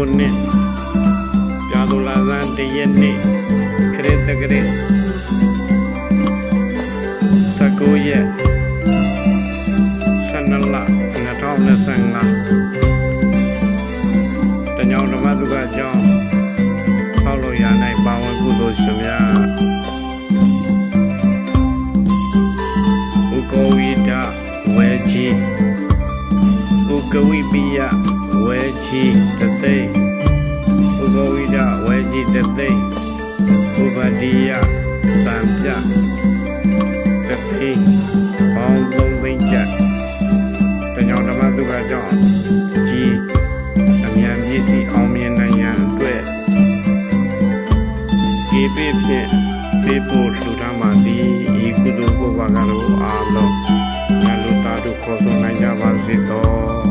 ခုနှစ်ပြာသူလာဇန်1 ရက်နေ့ခရစ်တက္ကရာ19 ရက်12 လ 2025တညောင်ဓမ္မသုခအကြောင်းဆောက်လို့ရနိုင်ပါဝင်ကုသိုလ်ရှင်များဥကောဝိဒဝေကြီးဥကဝိပိယဝေကြီးတသိဥကောဝိဒဝေကြီးတသိဥပတိယသံပြတသိပေါင်း3 သိန်းကျပ်တညောင်ဓမ္မသုခအကြောင်းကြီးအမြန်ပြည့်စုံအောင်မြင်နိုင်ရန်အတွက်ဒီပြည့်ဖြင့်ပေးဖို့လှူဒါန်းပါသည်ဤကုသိုလ်ကိုပါကလို့အားလုံးလူသားတို့ခေါ်ဆောင်နိုင်ကြပါစေသော